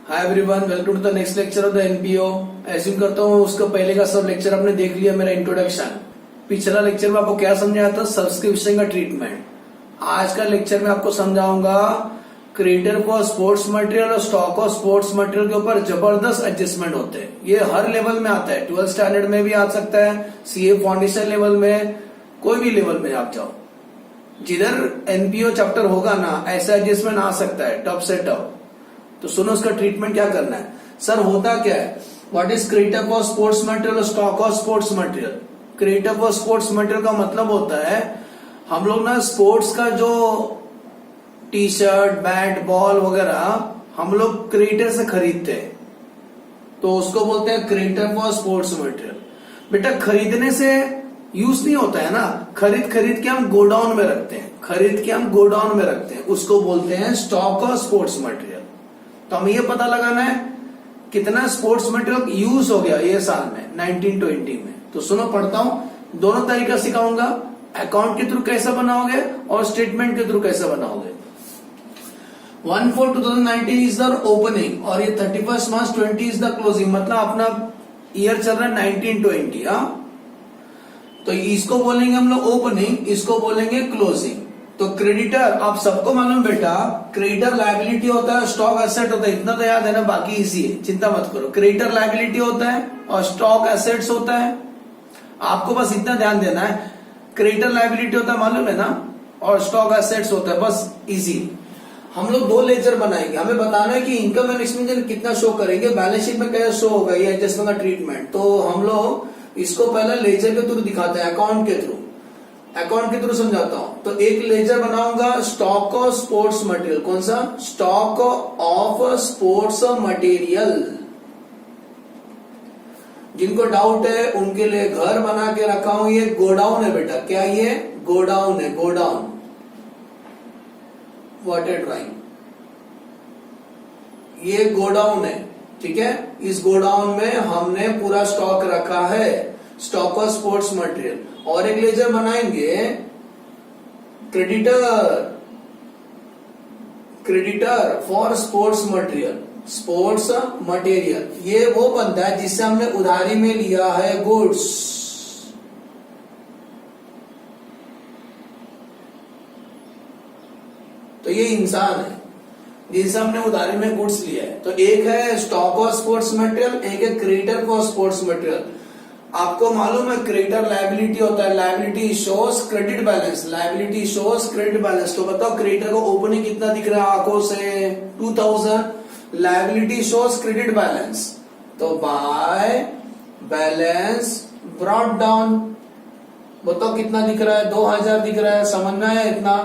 Hi everyone, welcome to the next lecture of the NPO. Assume करता हूँ उसका पहले का सब लेक्चर आपने देख लिया, मेरा इंट्रोडक्शन। पिछला लेक्चर में आपको क्या समझाया था? सब्सक्रिप्शन का ट्रीटमेंट। आज का लेक्चर में आपको समझाऊंगा क्रिएटर फॉर स्पोर्ट्स मटेरियल और स्टॉक ऑफ स्पोर्ट्स मटेरियल के ऊपर जबरदस्त एडजस्टमेंट होते हैं। ये हर लेवल में आता है, 12th स्टैंडर्ड में भी आ सकता है, सीए फाउंडेशन लेवल में, कोई भी लेवल में आप जाओ, जिधर एनपीओ चैप्टर होगा ना, ऐसा एडजस्टमेंट आ सकता है टफ से टफ। तो सुनो उसका ट्रीटमेंट क्या करना है। सर होता क्या है? What is creator for sports material और stock of sports material? Creator for sports material का मतलब होता है हम लोग ना स्पोर्ट्स का जो टी शर्ट, बैट, बॉल वगैरह हम लोग क्रिएटर से खरीदते हैं, तो उसको बोलते हैं क्रिएटर फॉर स्पोर्ट्स मटेरियल। बेटा खरीदने से यूज नहीं होता है ना, खरीद के हम गोडाउन में रखते हैं, उसको बोलते हैं स्टॉक ऑफ स्पोर्ट्स मटेरियल। तो हमें ये पता लगाना है कितना स्पोर्ट्स मटेरियल यूज हो गया ये साल में 1920 में। तो सुनो पढ़ता हूं, दोनों तरीका सिखाऊंगा, अकाउंट के थ्रू कैसे बनाओगे और स्टेटमेंट के थ्रू कैसे बनाओगे। 1/4/2019 इज द ओपनिंग और ये 31 मार्च 20 इज द क्लोजिंग, मतलब अपना ईयर चल रहा है 1920। तो इसको बोलेंगे हम लोग ओपनिंग, इसको बोलेंगे क्लोजिंग। तो क्रेडिटर आप सबको मालूम बेटा, क्रेडिटर लायबिलिटी होता है, स्टॉक एसेट होता है, इतना तो याद है ना, बाकी इजी है, चिंता मत करो। क्रेडिटर लायबिलिटी होता है और स्टॉक एसेट्स होता है, आपको बस इतना ध्यान देना है। क्रेडिटर लायबिलिटी होता है मालूम है ना, और स्टॉक एसेट्स होता है, बस इजी। हम लोग 2 लेजर बनाएंगे, हमें बताना है कि इनकम एंड एक्सपेंडिचर कितना शो करेंगे, बैलेंस शीट में कैसे शो होगा, ये एडजस्टमेंट का ट्रीटमेंट। तो हम लोग इसको पहले लेजर के थ्रू दिखाते हैं, अकाउंट के थ्रू समझाता हूं। तो एक लेजर बनाऊंगा स्टॉक ऑफ स्पोर्ट्स मटेरियल। कौन सा? Stock of sports material. जिनको डाउट है उनके लिए घर बना के रखा हूं, ये गोडाउन है बेटा। क्या ये? गोडाउन है, गोडाउन। व्हाट ए ड्राइंग, ये गोडाउन है, ठीक है। इस गोडाउन में हमने पूरा स्टॉक रखा है, स्टॉक ऑफ स्पोर्ट्स मटेरियल। और एक लेजर बनाएंगे क्रेडिटर फॉर स्पोर्ट्स मटेरियल। ये वो बंदा है जिससे हमने उधारी में लिया है गुड्स। तो ये इंसान है जिनसे हमने उधारी में गुड्स लिया है। तो एक है स्टॉक ऑफ स्पोर्ट्स मटेरियल, एक है क्रेडिटर फॉर स्पोर्ट्स मटेरियल। आपको मालूम है क्रेडिटर लायबिलिटी होता है, लायबिलिटी शोज क्रेडिट बैलेंस, तो बताओ क्रेडिटर को ओपनिंग कितना दिख रहा है आंखों से? 2000। लायबिलिटी शोज क्रेडिट बैलेंस, तो बाय बैलेंस ब्रॉट डाउन, बताओ कितना दिख रहा है? 2000 दिख रहा है, समझना है इतना।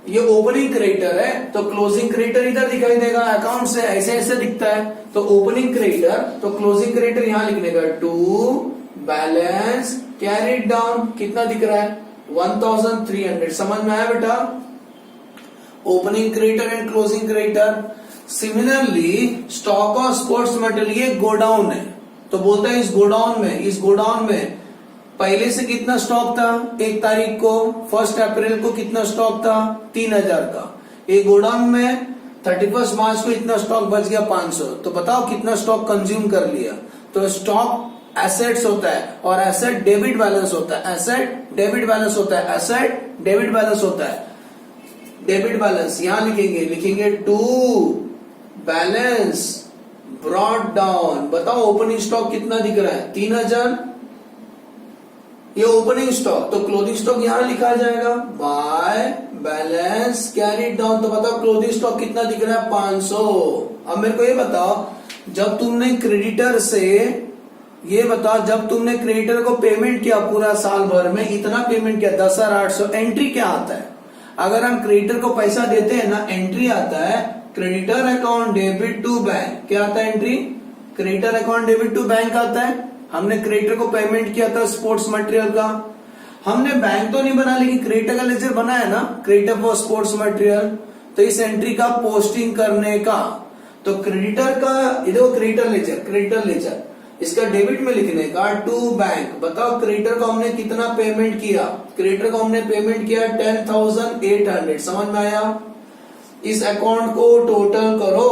ये ओपनिंग क्रेडिटर है, तो क्लोजिंग क्रेडिटर इधर दिखाई देगा, अकाउंट से ऐसे ऐसे दिखता है। तो ओपनिंग क्रेडिटर, तो क्लोजिंग क्रेडिटर यहां लिखने का, टू बैलेंस कैरिड डाउन, कितना दिख रहा है? 1300। समझ में आया बेटा? Opening creditor and closing creditor. Similarly stock of sports material, ये गोडाउन है, तो बोलता है इस गोडाउन में पहले से कितना स्टॉक था? 1 तारीख को 1 अप्रैल को कितना स्टॉक था? 3000 का। एक गोडाउन में 31 मार्च को इतना स्टॉक बच गया 500। तो बताओ कितना स्टॉक कंज्यूम कर लिया। तो स्टॉक एसेट्स होता है और एसेट डेबिट बैलेंस होता है, डेबिट बैलेंस यहां लिखेंगे टू बैलेंस ब्रॉट डाउन। बताओ ओपनिंग स्टॉक कितना दिख रहा है? 3000, ये ओपनिंग स्टॉक। तो क्लोजिंग स्टॉक यहां लिखा जाएगा बाय बैलेंस कैरिड डाउन। तो बताओ क्लोजिंग स्टॉक कितना दिख रहा है? 500। अब मेरे को ये बताओ, जब तुमने क्रेडिटर को पेमेंट किया पूरा साल भर में, इतना पेमेंट किया 10,800, एंट्री क्या आता है? अगर हम क्रेडिटर को पैसा देते हैं ना, एंट्री आता है creditor account debit to bank. क्या आता है entry? Creditor account debit to bank आता है। हमने क्रेडिटर को पेमेंट किया था स्पोर्ट्स मटेरियल का, हमने बैंक तो नहीं बना, लेकिन क्रेडिटर का लेजर बनाया ना, क्रेडिटर फॉर स्पोर्ट्स मटेरियल। तो इस एंट्री का पोस्टिंग करने का, तो क्रेडिटर का, ये देखो क्रेडिटर लेजर, इसका डेबिट में लिखने का टू बैंक। बताओ क्रेडिटर को हमने कितना पेमेंट किया? क्रेडिटर को हमने पेमेंट किया 10,800। समझ में आया? इस अकाउंट को टोटल करो,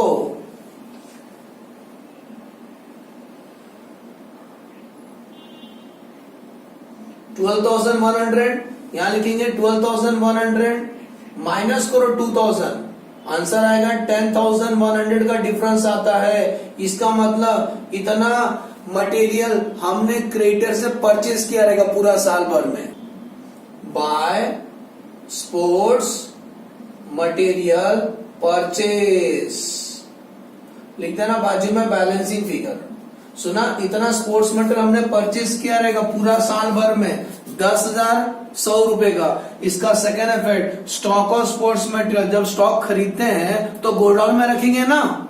12,100, यहां लिखेंगे 12,100, माइनस करो 2,000, आंसर आएगा 10,100 का डिफरेंस आता है। इसका मतलब इतना मटेरियल हमने क्रिएटर से परचेज किया रहेगा पूरा साल भर में। बाय स्पोर्ट्स मटेरियल परचेज, लिखते हैं ना बाजू में बैलेंसिंग फिगर। सुना, इतना स्पोर्ट्स मटेरियल हमने परचेज किया रहेगा पूरा साल भर में 10,100 रुपए का। इसका second effect, stock of sports material, जब स्टॉक खरीदते हैं तो गोडाउन में रखेंगे ना,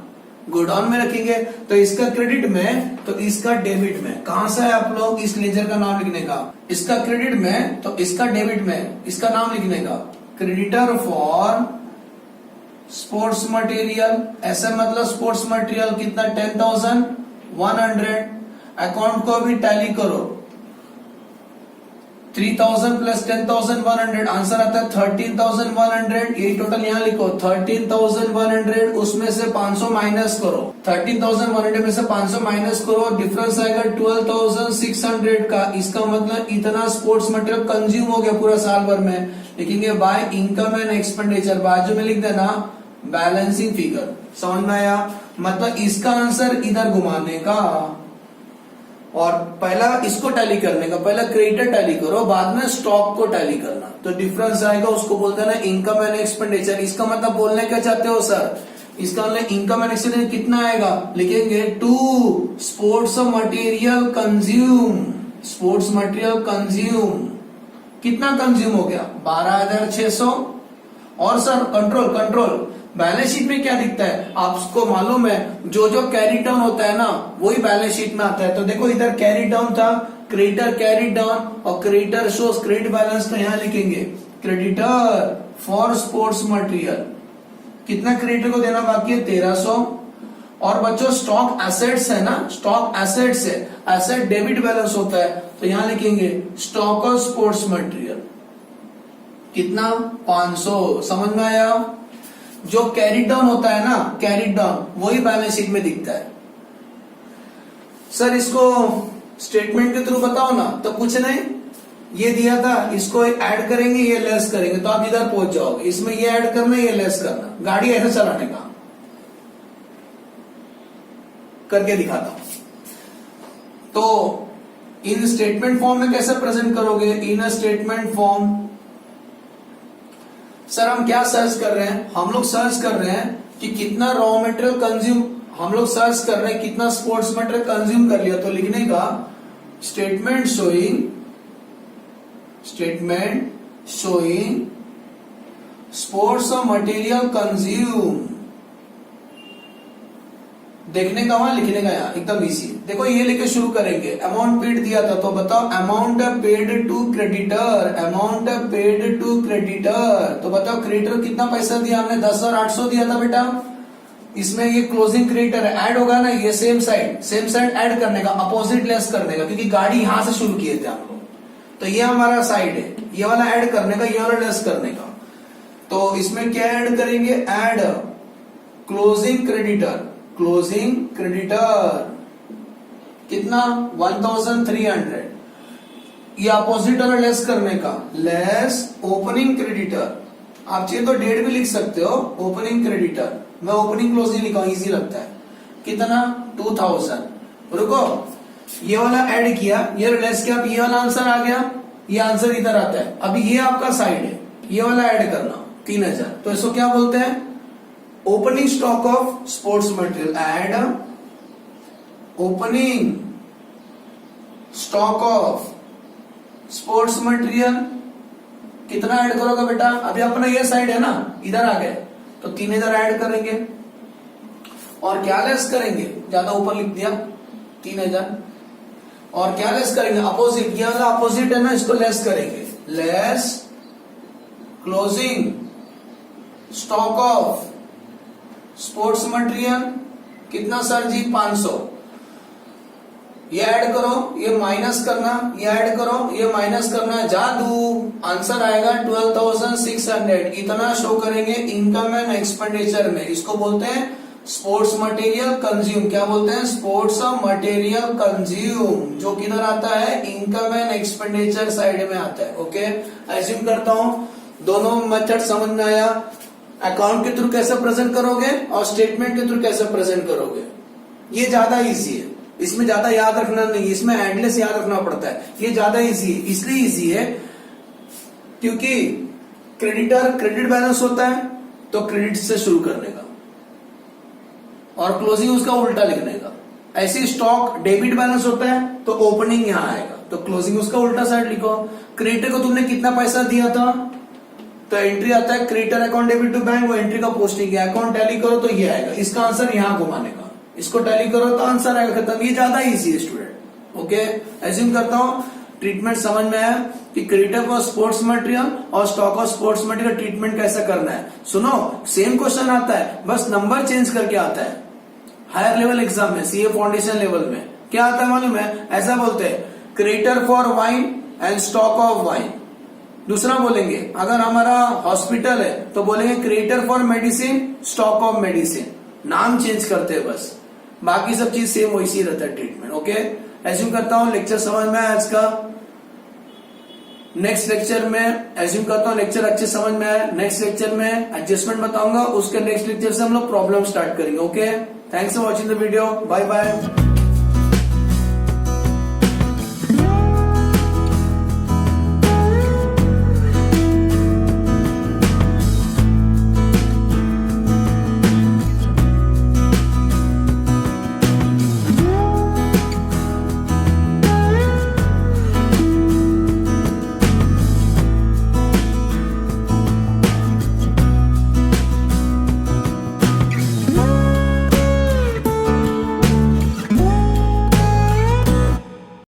गोडाउन में रखेंगे, तो इसका क्रेडिट में तो इसका डेबिट में। कहां से है आप लोग इस लेजर का नाम लिखने का, इसका क्रेडिट में तो इसका डेबिट में, इसका नाम लिखने का क्रेडिटर फॉर स्पोर्ट्स मटेरियल। ऐसे मतलब स्पोर्ट्स मटेरियल कितना 10,100, अकाउंट को भी टैली करो, 3,000 प्लस 10,100 आंसर आता है 13,100। ये टोटल यहाँ लिखो 13,100, उसमें से 500 माइनस करो, 13,100 में से 500 माइनस करो, डिफरेंस आएगा 12,600 का। इसका मतलब इतना स्पोर्ट्स मटेरियल कंज्यूम हो गया पूरा साल भर में। लिखेंगे बाय इनकम एंड एक्सपेंडिचर, बाजू में लिख देना बैलेंसिंग फिगर। समझ में आया, मतलब इसका आंसर इधर घुमाने का और पहला इसको टैली करने का, पहला क्रेडिटर टैली करो, बाद में स्टॉक को टैली करना, तो डिफरेंस आएगा, उसको बोलते हैं ना इनकम एंड एक्सपेंडिचर। इसका मतलब बोलने क्या चाहते हो सर, इसका मतलब इनकम एंड एक्सपेंडिचर कितना आएगा, लिखेंगे to sports material consume, sports material consume, कितना कंज्यूम हो गया 12,600। और सर कंट्रोल बैलेंस शीट में क्या दिखता है आपको मालूम है, जो जो कैरी डाउन होता है ना वही बैलेंस शीट में आता है। तो देखो इधर कैरी डाउन था, क्रेडिटर कैरी डाउन और क्रेडिटर शोज क्रेडिट बैलेंस, तो यहां लिखेंगे क्रेडिटर फॉर स्पोर्ट्स मटेरियल, कितना क्रेडिटर को देना बाकी है 1,300। और बच्चों स्टॉक एसेट्स है ना, स्टॉक एसेट्स है, एसेट डेबिट बैलेंस होता है, तो यहां लिखेंगे स्टॉक ऑफ स्पोर्ट्स मटेरियल कितना 500। समझ में आया, जो कैरी डाउन होता है ना, कैरी डाउन वही बैलेंस शीट में दिखता है। सर इसको स्टेटमेंट के थ्रू बताओ ना, तो कुछ नहीं, ये दिया था, इसको ऐड करेंगे, ये लेस करेंगे, तो आप इधर पहुंच जाओगे। इसमें ये ऐड करना, ये लेस करना, गाड़ी ऐसे चलाने का करके दिखाता हूं। तो इन स्टेटमेंट फॉर्म में कैसे प्रेजेंट करोगे, इन स्टेटमेंट फॉर्म। सर हम क्या सर्च कर रहे हैं, हम लोग सर्च कर रहे हैं कि कितना रॉ मटेरियल कंज्यूम, हम लोग सर्च कर रहे हैं कितना स्पोर्ट्स मटेरियल कंज्यूम कर लिया, तो लिखने का statement showing sports material consume, देखने का वहां लिखने का यहाँ एकदम इजी। देखो ये लेके शुरू करेंगे, अमाउंट पेड दिया था, तो बताओ amount paid to creditor, amount paid to creditor, तो बताओ क्रेडिटर कितना पैसा दिया हमने 10,800 दिया था बेटा। इसमें ये क्लोजिंग क्रेडिटर ऐड होगा ना, ये सेम साइड ऐड करने का, अपोजिट लेस करने का, क्योंकि गाड़ी यहां से शुरू किए थे हम लोग, तो ये हमारा साइड है, ये वाला ऐड करने का, ये वाला लेस करने का। तो इसमें क्या ऐड करेंगे, ऐड क्लोजिंग क्रेडिटर कितना 1,300, ये अपोजिट वाला लेस करने का, लेस ओपनिंग क्रेडिटर। आप चाहिए तो डेट भी लिख सकते हो, ओपनिंग क्रेडिटर, मैं ओपनिंग क्लोजिंग लिखा हूं, इजी लगता है। कितना 2,000, रुको ये वाला ऐड किया, ये लेस किया, ये वाला आंसर आ गया, ये आंसर इधर आता है। अभी ये आपका साइड है, ये वाला ऐड करना 3,000, तो इसको क्या बोलते हैं, opening stock of sports material, add opening stock of sports material. कितना ऐड करोगे बेटा, अभी अपना ये साइड है ना, इधर आ गए, तो 3,000 ऐड करेंगे और क्या लेस करेंगे, ज्यादा ऊपर लिख दिया 3,000, और क्या लेस करेंगे, अपोजिट, ये वाला अपोजिट है ना, इसको लेस करेंगे, less closing stock of sports material कितना सर जी 500, ये ऐड करो, ये माइनस करना, ये ऐड करो, ये माइनस करना, जादू आंसर आएगा 12,600। इतना शो करेंगे इनकम एंड एक्सपेंडिचर में, इसको बोलते हैं स्पोर्ट्स मटेरियल कंज्यूम, क्या बोलते हैं, स्पोर्ट्स मटेरियल कंज्यूम, जो किधर आता है, इनकम एंड एक्सपेंडिचर साइड में आता है। ओके, एज्यूम करता हूं दोनों मेथड समझ में आया। अकाउंट के थ्रू कैसे प्रेजेंट करोगे और स्टेटमेंट के थ्रू कैसे प्रेजेंट करोगे, ये ज्यादा इजी है, इसमें ज्यादा याद रखना नहीं, इसमें एंडलेस याद रखना पड़ता है। ये ज्यादा इजी है, इसलिए इजी है क्योंकि क्रेडिटर क्रेडिट बैलेंस होता है तो क्रेडिट से शुरू करने का और क्लोजिंग उसका उल्टा लिखने का। ऐसे स्टॉक डेबिट बैलेंस होता है तो ओपनिंग यहां आएगा तो क्लोजिंग उसका उल्टा साइड लिखो। क्रेडिटर को तुमने कितना पैसा दिया था तो एंट्री आता है creditor account debit to bank, वो एंट्री का पोस्टिंग है। अकाउंट टैली करो तो ये आएगा, इसका आंसर यहां घुमाने का, इसको टैली करो तो आंसर आएगा खत्म। ये ज्यादा इजी है स्टूडेंट। ओके, एज्यूम करता हूं ट्रीटमेंट समझ में आया कि क्रेडिटर फॉर स्पोर्ट्स मटेरियल और stock of sports material treatment कैसे करना है। सुनो, सेम क्वेश्चन आता है, बस नंबर चेंज करके आता है। हायर लेवल एग्जाम में, सीए फाउंडेशन लेवल में क्या आता है मालूम है, ऐसा बोलते हैं creditor for wine and stock of wine. दूसरा बोलेंगे अगर हमारा हॉस्पिटल है तो बोलेंगे creditor for medicine, stock of medicine, नाम चेंज करते हैं बस, बाकी सब चीज सेम वैसी रहता है ट्रीटमेंट। ओके, एज्यूम करता हूं लेक्चर समझ में आया आज का। नेक्स्ट लेक्चर में एज्यूम करता हूं लेक्चर अच्छे समझ में आया। नेक्स्ट लेक्चर में एडजस्टमेंट बताऊंगा, उसके नेक्स्ट लेक्चर से हम लोग प्रॉब्लम स्टार्ट करेंगे। Okay, thanks for watching the video, bye bye.